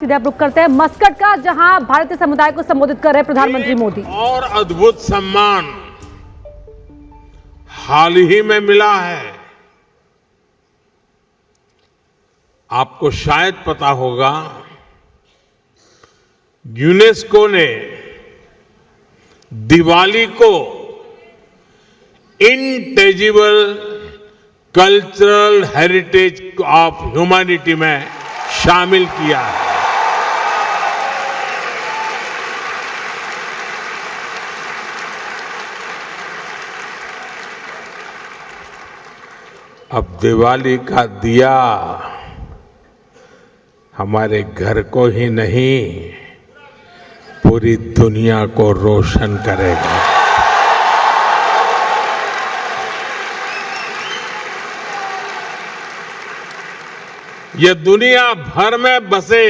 सीधे आप रुक करते हैं मस्कट का, जहां भारतीय समुदाय को संबोधित कर रहे प्रधानमंत्री मोदी। और अद्भुत सम्मान हाल ही में मिला है। आपको शायद पता होगा, यूनेस्को ने दिवाली को इंटेजिबल कल्चरल हेरिटेज ऑफ ह्यूमैनिटी में शामिल किया है। अब दिवाली का दिया हमारे घर को ही नहीं, पूरी दुनिया को रोशन करेगा। यह दुनिया भर में बसे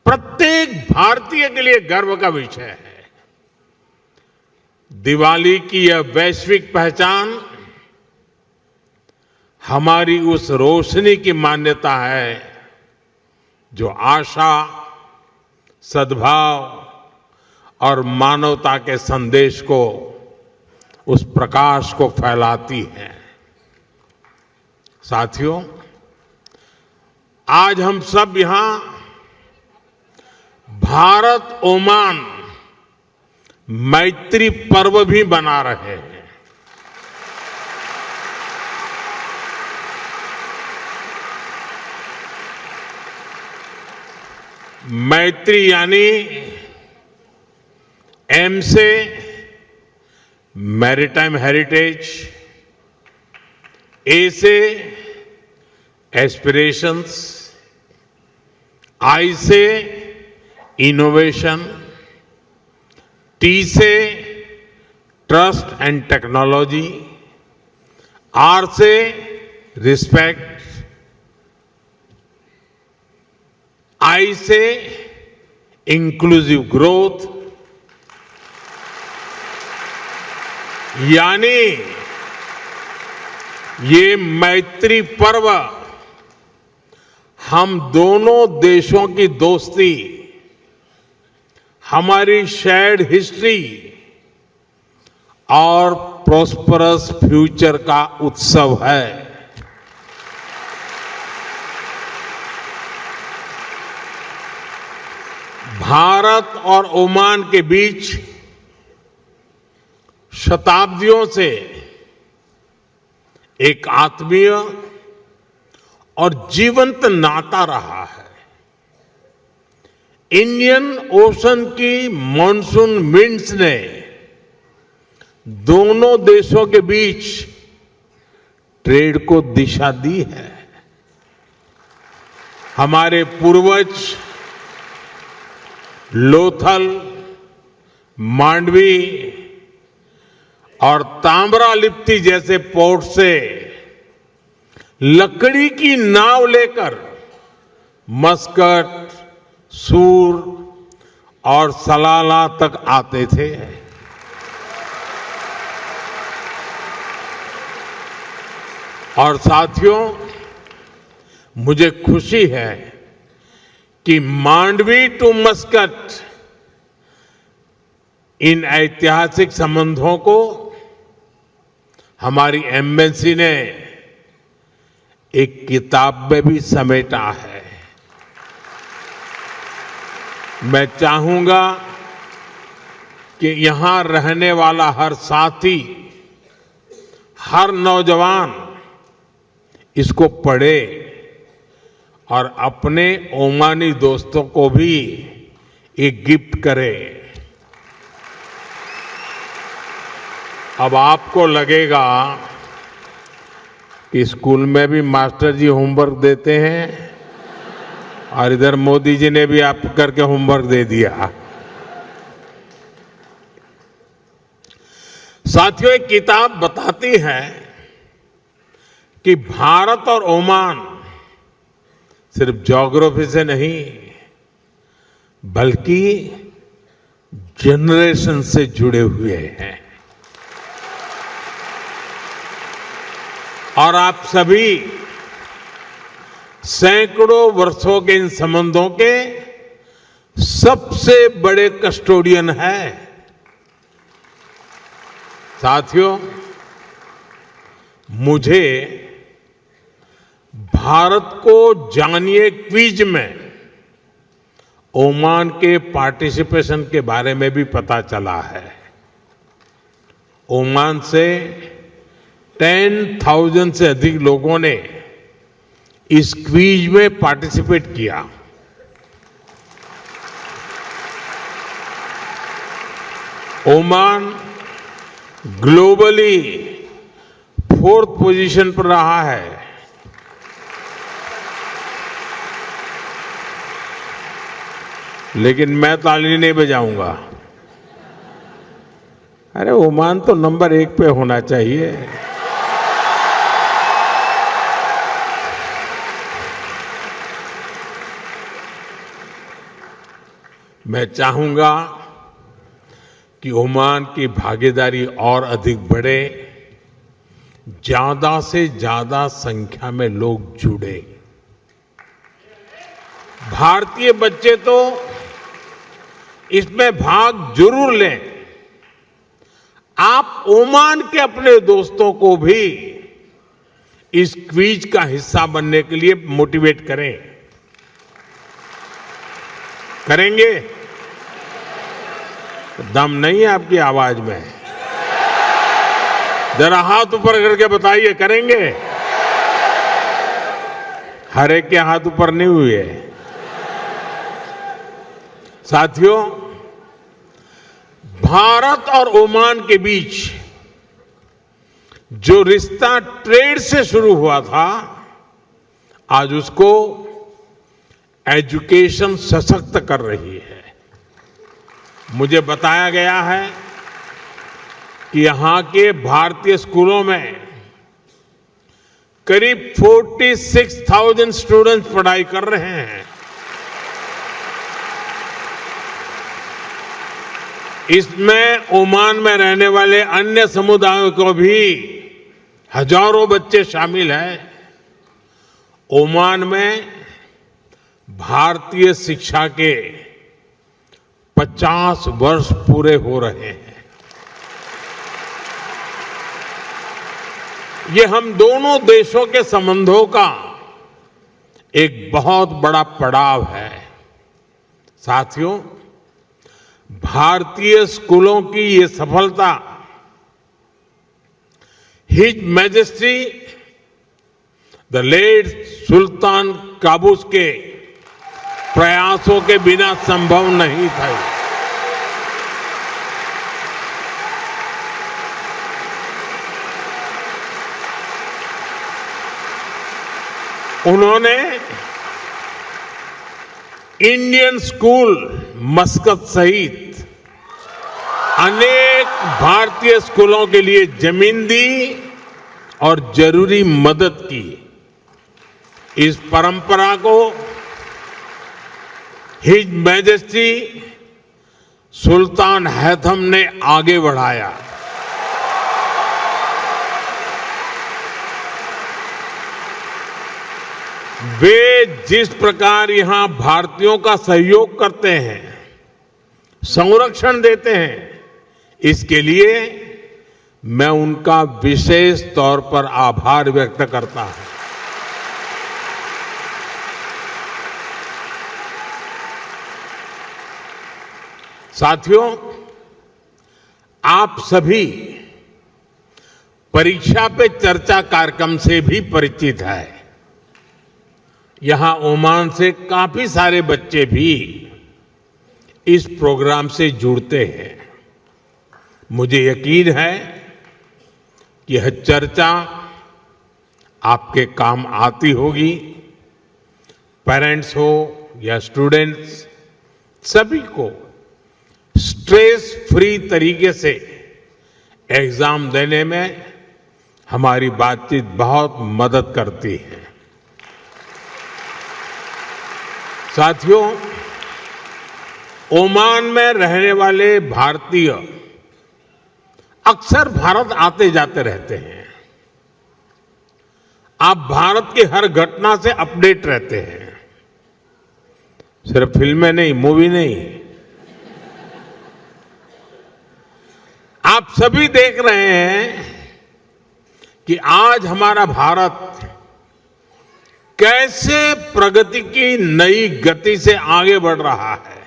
प्रत्येक भारतीय के लिए गर्व का विषय है। दिवाली की यह वैश्विक पहचान हमारी उस रोशनी की मान्यता है जो आशा, सद्भाव और मानवता के संदेश को, उस प्रकाश को फैलाती है। साथियों, आज हम सब यहां भारत ओमान मैत्री पर्व भी मना रहे हैं। मैत्री यानी एम से मैरीटाइम हेरिटेज, ए से एस्पिरेशंस, आई से इनोवेशन, टी से ट्रस्ट एंड टेक्नोलॉजी, आर से रिस्पेक्ट, आई से इंक्लूसिव ग्रोथ, यानी ये मैत्री पर्व हम दोनों देशों की दोस्ती, हमारी शेयर्ड हिस्ट्री और प्रॉस्परस फ्यूचर का उत्सव है। भारत और ओमान के बीच शताब्दियों से एक आत्मीय और जीवंत नाता रहा है। इंडियन ओशन की मॉनसून विंड्स ने दोनों देशों के बीच ट्रेड को दिशा दी है। हमारे पूर्वज लोथल, मांडवी और ताम्रलिप्ति जैसे पोर्ट से लकड़ी की नाव लेकर मस्कट, सूर और सलाला तक आते थे। और साथियों, मुझे खुशी है कि मांडवी टू मस्कट इन ऐतिहासिक संबंधों को हमारी एम्बेसी ने एक किताब में भी समेटा है। मैं चाहूंगा कि यहां रहने वाला हर साथी, हर नौजवान इसको पढ़े और अपने ओमानी दोस्तों को भी एक गिफ्ट करे। अब आपको लगेगा कि स्कूल में भी मास्टर जी होमवर्क देते हैं और इधर मोदी जी ने भी आप करके होमवर्क दे दिया। साथियों, एक किताब बताती है कि भारत और ओमान सिर्फ ज्योग्राफी से नहीं, बल्कि जनरेशन से जुड़े हुए हैं। और आप सभी सैकड़ों वर्षों के इन संबंधों के सबसे बड़े कस्टोडियन है। साथियों, मुझे भारत को जानिए क्विज में ओमान के पार्टिसिपेशन के बारे में भी पता चला है। ओमान से 10,000 से अधिक लोगों ने इस क्विज में पार्टिसिपेट किया। ओमान ग्लोबली 4th पोजीशन पर रहा है। लेकिन मैं ताली नहीं बजाऊंगा। अरे ओमान तो नंबर 1 पे होना चाहिए। मैं चाहूंगा कि ओमान की भागीदारी और अधिक बढ़े, ज्यादा से ज्यादा संख्या में लोग जुड़े। भारतीय बच्चे तो इसमें भाग जरूर लें। आप ओमान के अपने दोस्तों को भी इस क्विज का हिस्सा बनने के लिए मोटिवेट करें। करेंगे? दम नहीं है आपकी आवाज में? जरा हाथ ऊपर करके बताइए, करेंगे? हर एक के हाथ ऊपर नहीं हुए। साथियों, भारत और ओमान के बीच जो रिश्ता ट्रेड से शुरू हुआ था, आज उसको एजुकेशन सशक्त कर रही है। मुझे बताया गया है कि यहां के भारतीय स्कूलों में करीब 46,000 स्टूडेंट्स पढ़ाई कर रहे हैं। इसमें ओमान में रहने वाले अन्य समुदायों को भी हजारों बच्चे शामिल हैं। ओमान में भारतीय शिक्षा के 50 वर्ष पूरे हो रहे हैं। ये हम दोनों देशों के संबंधों का एक बहुत बड़ा पड़ाव है। साथियों, भारतीय स्कूलों की ये सफलता his majesty the late Sultan Qaboos के प्रयासों के बिना संभव नहीं था। उन्होंने इंडियन स्कूल मस्कत सहित अनेक भारतीय स्कूलों के लिए जमीन दी और जरूरी मदद की। इस परंपरा को हिज मैजेस्टी सुल्तान हैथम ने आगे बढ़ाया। वे जिस प्रकार यहां भारतीयों का सहयोग करते हैं, संरक्षण देते हैं, इसके लिए मैं उनका विशेष तौर पर आभार व्यक्त करता हूं। साथियों, आप सभी परीक्षा पे चर्चा कार्यक्रम से भी परिचित हैं। यहां ओमान से काफी सारे बच्चे भी इस प्रोग्राम से जुड़ते हैं। मुझे यकीन है कि यह चर्चा आपके काम आती होगी। पेरेंट्स हो या स्टूडेंट्स, सभी को स्ट्रेस फ्री तरीके से एग्जाम देने में हमारी बातचीत बहुत मदद करती है। साथियों, ओमान में रहने वाले भारतीय अक्सर भारत आते जाते रहते हैं। आप भारत की हर घटना से अपडेट रहते हैं। सिर्फ फिल्में नहीं, मूवी नहीं, आप सभी देख रहे हैं कि आज हमारा भारत कैसे प्रगति की नई गति से आगे बढ़ रहा है।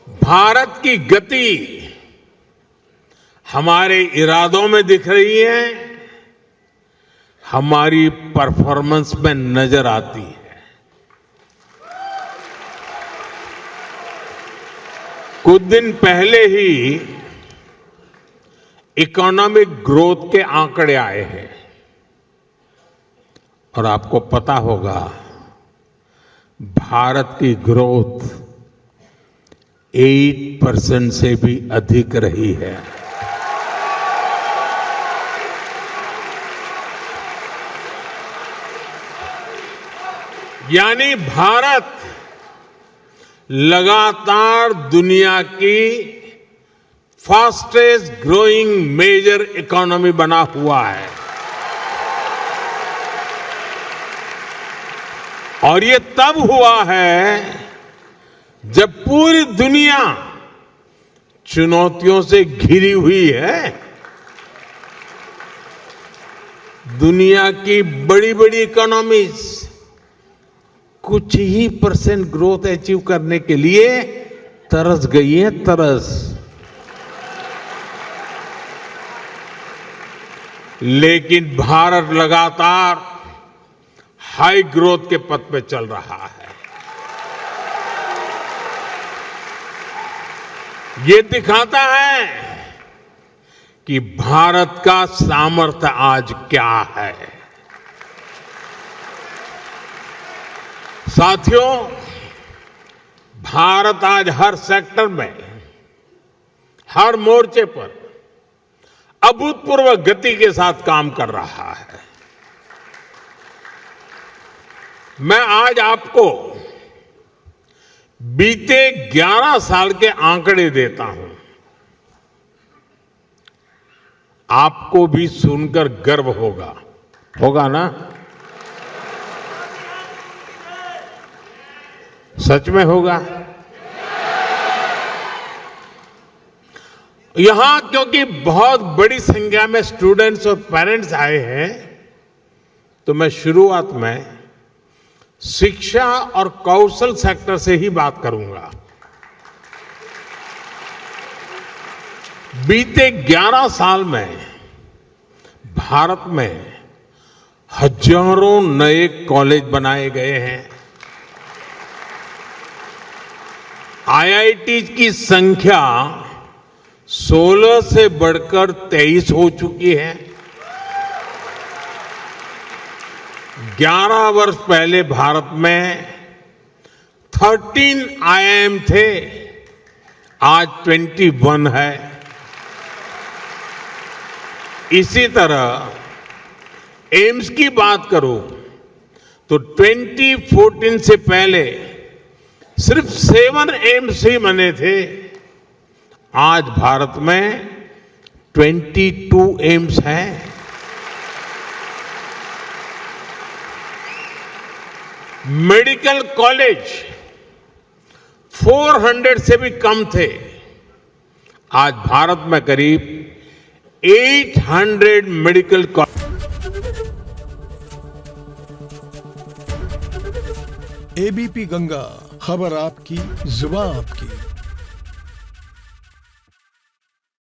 भारत की गति हमारे इरादों में दिख रही है, हमारी परफॉर्मेंस में नजर आती है। कुछ दिन पहले ही इकोनॉमिक ग्रोथ के आंकड़े आए हैं और आपको पता होगा भारत की ग्रोथ 8% से भी अधिक रही है। यानी भारत लगातार दुनिया की फास्टेस्ट ग्रोइंग मेजर इकोनॉमी बना हुआ है और ये तब हुआ है जब पूरी दुनिया चुनौतियों से घिरी हुई है। दुनिया की बड़ी बड़ी इकोनॉमीज कुछ ही % ग्रोथ अचीव करने के लिए तरस गई है, तरस। लेकिन भारत लगातार हाई ग्रोथ के पथ पे चल रहा है। ये दिखाता है कि भारत का सामर्थ्य आज क्या है। साथियों, भारत आज हर सेक्टर में, हर मोर्चे पर अभूतपूर्व गति के साथ काम कर रहा है। मैं आज आपको बीते 11 साल के आंकड़े देता हूं। आपको भी सुनकर गर्व होगा, होगा ना? सच में होगा। यहां क्योंकि बहुत बड़ी संख्या में स्टूडेंट्स और पेरेंट्स आए हैं, तो मैं शुरुआत में शिक्षा और कौशल सेक्टर से ही बात करूंगा। बीते 11 साल में भारत में हजारों नए कॉलेज बनाए गए हैं। आईआईटी की संख्या 16 से बढ़कर 23 हो चुकी है। 11 वर्ष पहले भारत में 13 आईआईएम थे, आज 21 है। इसी तरह एम्स की बात करूं तो 2014 से पहले सिर्फ 7 एम्स ही बने थे, आज भारत में 22 एम्स हैं। मेडिकल कॉलेज 400 से भी कम थे, आज भारत में करीब 800 मेडिकल कॉलेज। एबीपी गंगा, खबर आपकी, जुबान आपकी।